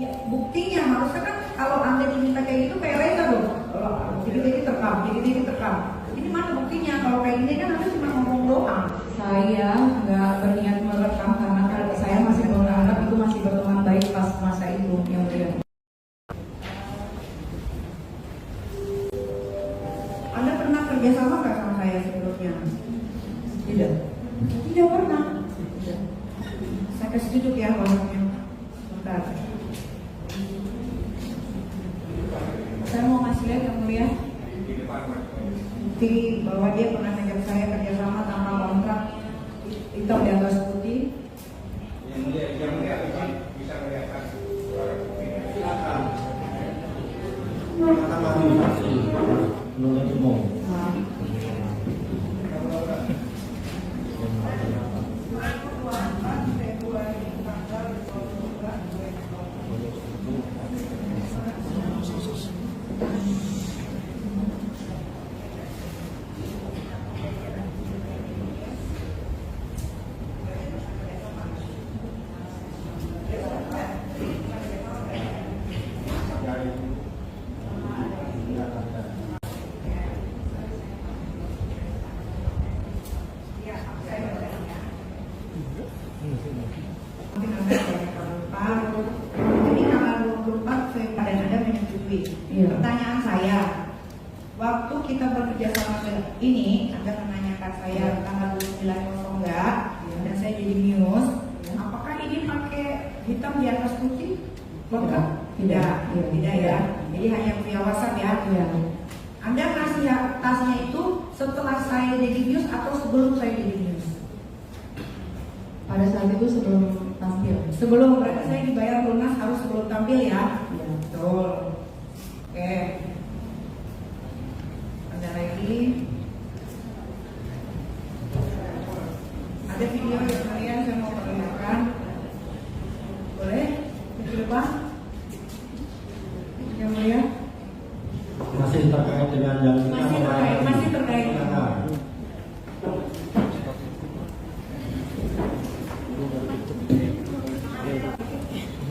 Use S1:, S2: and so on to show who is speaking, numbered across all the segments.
S1: Ya, buktinya harusnya kan kalau Anda diminta kayak gitu kayak Reza dong. Kalau jadi terekam, jadi terekam. Ini mana buktinya? Kalau kayak gini kan Anda cuma ngomong doang.
S2: Saya nggak berniat merekam karena saya masih menganggap itu masih berteman baik pas masa itu yang mulia.
S1: Anda pernah kerjasama nggak sama saya sebelumnya?
S2: Tidak.
S1: Tidak pernah.
S2: Tidak.
S1: Saya kasih duduk ya orangnya. Bentar. Saya mau ngasih lihat yang mulia bukti bahwa dia pernah ngajak saya kerjasama tanpa kontrak, hitam di atas putih.
S3: Yang mulia bisa melihatkan silakan. Kata majelis menurut umum.
S1: Pertanyaan saya, waktu kita bekerja sama ini, Anda menanyakan saya tanggal 29 enggak, dan saya jadi news, apakah ini pakai hitam di atas putih? Lengkap? Tidak, tidak ya. Jadi hanya via WhatsApp ya. Anda ngasih tasnya itu setelah saya jadi news atau sebelum saya jadi news?
S2: Pada saat itu sebelum tampil.
S1: Sebelum, berarti saya dibayar lunas harus sebelum tampil ya?
S2: Ya.
S1: Betul. Oke. Ada lagi? Ada video yang kalian saya mau perlihatkan. Boleh? Di depan? Yang mulia?
S3: Masih terkait dengan yang kita
S1: Masih terkait.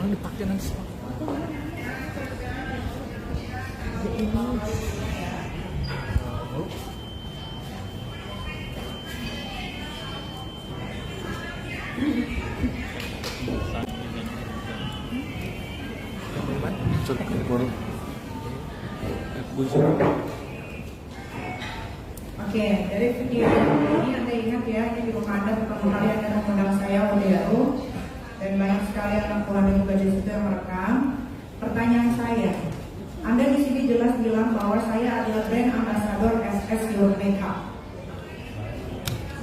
S4: Mana dipakai nanti?
S1: Oke, dari video ini Anda ingat ya, ini di rumah Anda pertama kali Anda mengundang saya Wadiaru, dan banyak sekali anak Tuhan yang juga di situ yang merekam. Pertanyaan saya, Anda di sini jelas bilang bahwa saya adalah brand ambassador SS Your Makeup.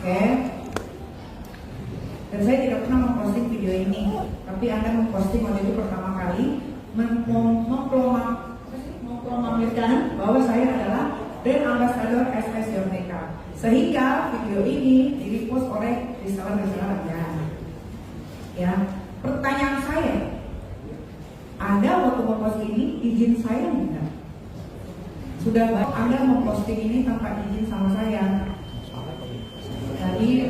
S1: Oke. Dan saya tidak pernah memposting video ini, tapi Anda memposting waktu itu pertama kali memproklamirkan bahwa saya adalah brand ambassador SS Your Makeup. Sehingga video ini di-repost oleh reseller-reseller Anda. Ya, pertanyaan saya, Anda waktu mempost ini izin saya enggak? Sudah baik Anda memposting ini tanpa izin sama saya.
S2: Tadi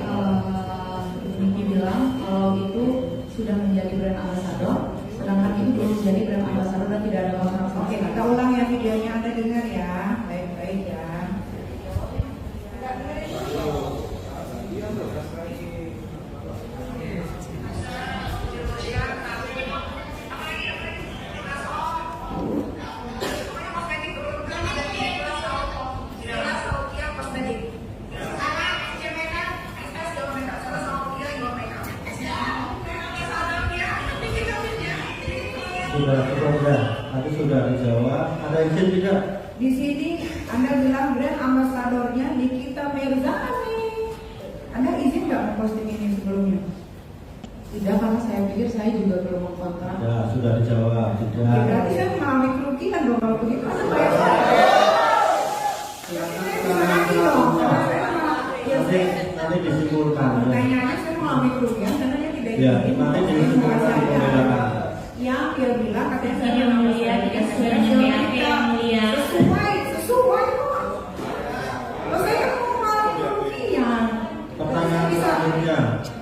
S2: Niki bilang kalau itu sudah menjadi brand ambassador, sedangkan itu belum menjadi brand ambassador dan tidak ada kontrak.
S1: Oke, kita ulang ya videonya, Anda dengar ya, baik-baik ya.
S3: Tadi sudah dijawab. Ada izin tidak?
S1: Di sini Anda bilang brand ambasadornya Nikita Mirzani. Anda izin nggak memposting ini sebelumnya?
S2: Tidak, karena saya pikir saya juga belum mengkontrak.
S3: Ya, sudah dijawab. Tidak.
S1: Ya, berarti saya mengalami kerugian dong kalau begitu. Anda bayar saya.
S3: Nanti disimpulkan.
S1: Pertanyaannya saya mengalami kerugian karena dia tidak
S3: Ya,
S1: izin.
S3: nanti disimpulkan di pembedakan.
S1: Yang dia bilang katanya saya
S5: Yang mulia, kita sudah mendengar yang mulia.
S1: Sesuai kok. Kalau saya kan mau mengalami kerugian.
S3: Pertanyaan selanjutnya.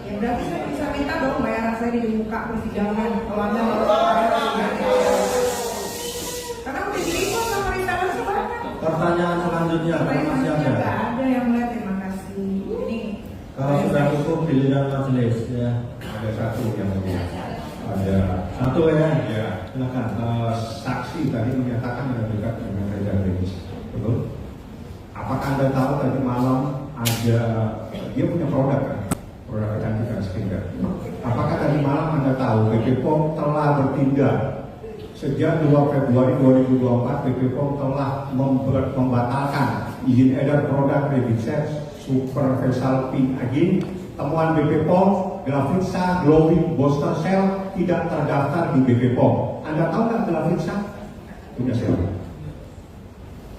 S1: Ya berarti saya bisa minta dong bayaran saya di muka persidangan. Kalau Anda mau bayar
S3: pertanyaan selanjutnya, kalau masih ada.
S1: Nggak ada yang mulai, terima kasih. Ini
S3: Kalau sudah cukup giliran majelis ya.
S6: Ada satu yang mulia. Ada
S3: Satu ya.
S6: ya,
S3: Silakan.
S6: saksi tadi menyatakan ada dekat dengan Reza Regis. Betul? Apakah Anda tahu tadi malam ada dia punya produk kan? Produk kecantikan skincare. Apakah tadi malam Anda tahu BP POM telah bertindak sejak 2 Februari 2024 BP POM telah membatalkan izin edar produk Revicet Super Facial Pink Agin. Temuan BP POM, Glavitsa Glowing Booster Cell tidak terdaftar di BP POM. Anda tahu nggak Glavitsa? Punya siapa?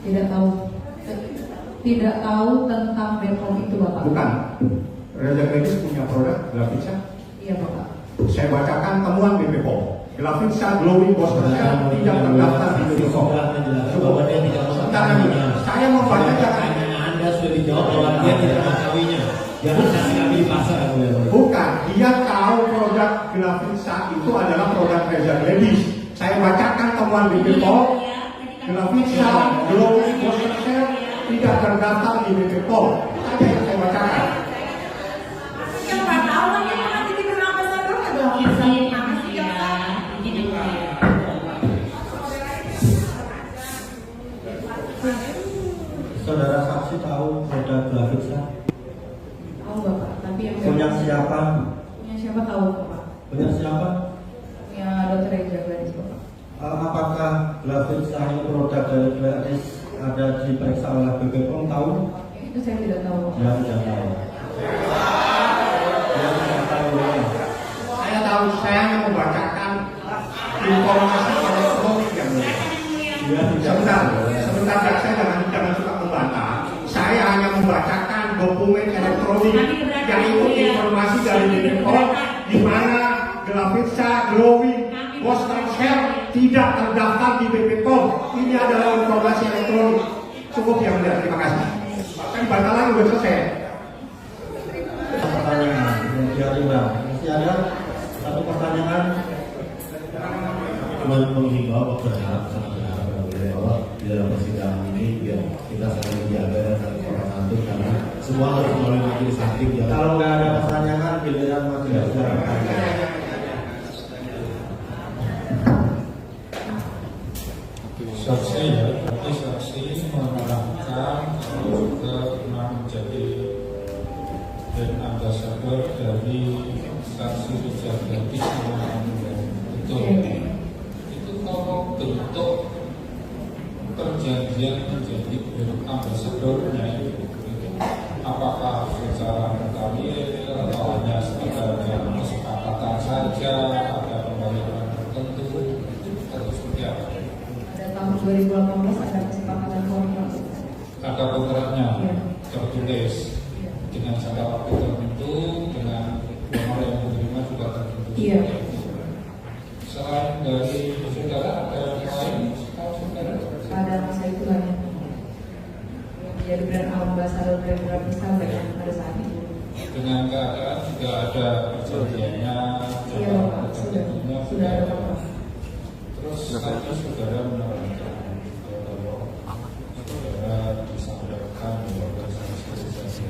S2: Tidak tahu. Tidak tahu tentang BPOM itu Bapak.
S6: Bukan. Reza Regis punya produk Glavitsa.
S2: Iya Bapak.
S6: Saya bacakan temuan BP POM. Glavitsa Glowing Booster Cell tidak terdaftar di BP POM.
S3: Bahwa dia tidak mengetahuinya.
S6: Saya membaca
S3: Pertanyaan Anda sudah dijawab bahwa dia tidak mengetahuinya. Jangan kasih kami di pasar.
S6: bukan, dia tahu produk Glavitsa itu adalah produk Reza Regis. Saya bacakan temuan BP POM. Glavitsa Glowing Booster Cell tidak terdaftar di BP POM. Saja yang saya bacakan.
S1: yang nggak tahu kan dia pernah jadi brand ambassador nggak dong?
S5: Izin yang
S1: Makasih ya,
S5: mulia,
S1: Pak.
S5: izin yang mulia.
S3: Saudara saksi tahu produk Glavitsa?
S2: Tahu Bapak. Tapi yang
S3: Punya siapa?
S2: Punya siapa tahu Bapak?
S3: Punya siapa?
S2: Punya Dr. Reza Gladys Bapak.
S3: Apakah Glavitsa ini produk dari Gladys ada diperiksa oleh BP POM tahu?
S2: Itu saya tidak tahu Bapak.
S3: Ya, tidak tahu. Ya, tidak tahu.
S6: Saya tahu, saya hanya membacakan informasi elektronik yang mulia.
S3: Ya, tidak
S6: Sebentar,
S3: tahu.
S6: sebentar ya, saya jangan suka membantah. Saya hanya membacakan dokumen elektronik yang itu informasi dari BP POM di mana Glavitsa Glowing Booster Cell tidak terdaftar di BP POM. Ini adalah informasi elektronik. Cukup yang mulia, terima kasih. Kan bantah lagi udah selesai.
S3: Pertanyaan, kemudian ulang. Masih ada satu pertanyaan?
S7: Cuma menghimbau berharap sangat berharap bahwa di dalam persidangan ini biar kita saling menjaga dan saling sopan santun karena semua harus melalui majelis hakim yang
S3: Kalau nggak ada pertanyaan, giliran majelis. Silakan.
S8: Saksi ya, berarti saksi menerangkan pernah menjadi brand ambassador dari saksi Reza Gladys betul. Itu kalau bentuk perjanjian menjadi brand ambassadornya itu apakah secara notarial atau hanya sekedar kesepakatan saja, ada pembayaran tertentu atau seperti apa?
S2: Tahun 2018 ada kesepakatan kontrak.
S8: Ada kontraknya
S2: Iya.
S8: tertulis dengan jangka waktu tertentu, dengan honor yang diterima juga tertentu.
S2: Iya.
S8: Selain dari saudara ada yang lain? Kalau saudara
S2: Ada masa itu hanya menjadi brand ambassador brand Glavitsa pada saat itu.
S8: dengan keadaan juga ada perjanjiannya,
S2: Iya Bapak, sudah ada kontrak.
S8: Terus tadi saudara menerangkan kalau saudara disampaikan bahwa saksi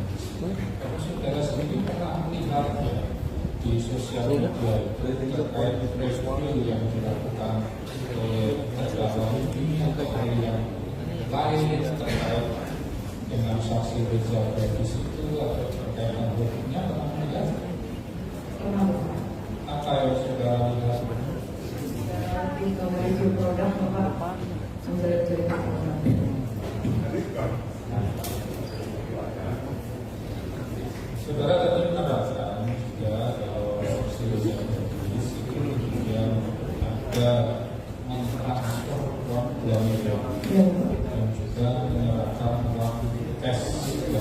S8: kalau saudara sendiri pernah melihat ya, di sosial media itu terkait respon yang dilakukan oleh terdakwa ini atau hal yang lain terkait dengan saksi Reza Gladys itu atau terkait dengan hukumnya pernah melihat
S2: Pernah Bapak.
S8: apa yang saudara lihat?
S2: Di review produk Bapak sambil cerita produk.
S8: Saudara tadi menerangkan juga kalau saksi Reza Gladys itu kemudian ada mentransfer uang 2 miliar
S2: Iya Bapak.
S8: dan juga menyerahkan uang tes.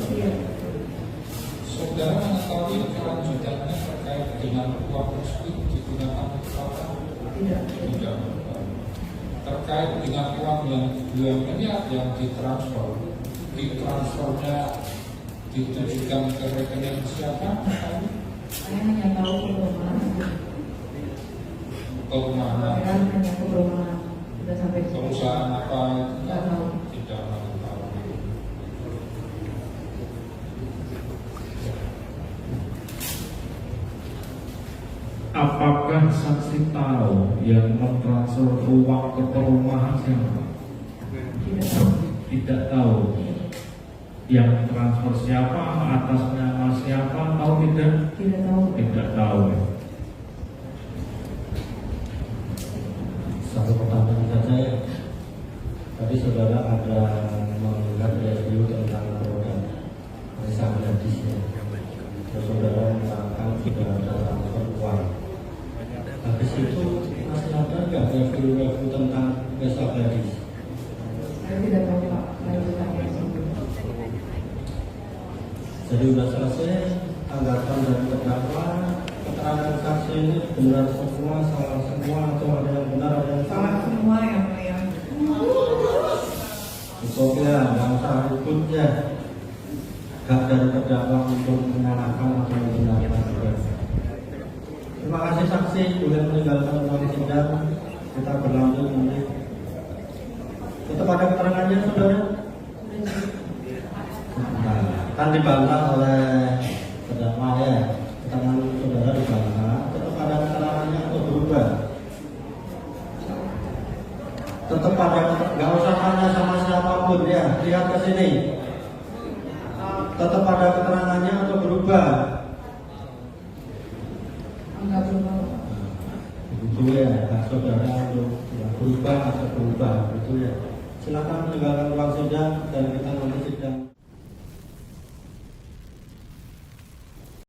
S2: Iya.
S8: Saudara mengetahui kelanjutannya terkait dengan uang tersebut digunakan untuk apa?
S2: Tidak.
S8: Tidak. Terkait dengan uang yang 2 miliar yang ditransfernya ditujukan ke rekening siapa?
S2: Saya hanya tahu perumahan.
S8: Kemana?
S2: Hanya ke perumahan. Sudah sampai ke
S8: Perusahaan apa?
S2: Tidak tahu.
S8: Tidak tahu. apakah saksi tahu yang mentransfer uang ke perumahan siapa? Tidak tahu. Yang transfer siapa, atas nama siapa, tahu tidak?
S2: Tidak tahu.
S8: Tidak tahu.
S3: Satu pertanyaan saja ya. Tadi saudara ada melihat review tentang produk Risa Gladys ya. Saudara mengatakan sudah ada transfer uang. Habis itu masih ada nggak review tentang Risa Gladys?
S2: Saya tidak tahu Pak lanjutannya.
S3: Jadi sudah selesai tanggapan dari terdakwa, keterangan saksi ini benar semua, salah semua, atau ada yang benar, ada yang
S1: Salah semua yang mulia.
S3: Cukup ya, nggak usah ribut ya. Hak dari terdakwa untuk menyalahkan atau membenarkan. Terima kasih saksi, boleh meninggalkan ruang sidang. Kita berlanjut nanti. Tetap ada keterangannya saudara? Nah, kan dibantah oleh terdakwa ya. Keterangan saudara dibantah. Tetap ada keterangannya atau berubah? Tetap ada, nggak usah tanya sama siapapun ya. Lihat ke sini. Tetap ada keterangannya atau berubah?
S2: Enggak berubah.
S3: Begitu ya, hak saudara untuk berubah atau berubah, gitu ya. Silakan meninggalkan ruang sidang dan kita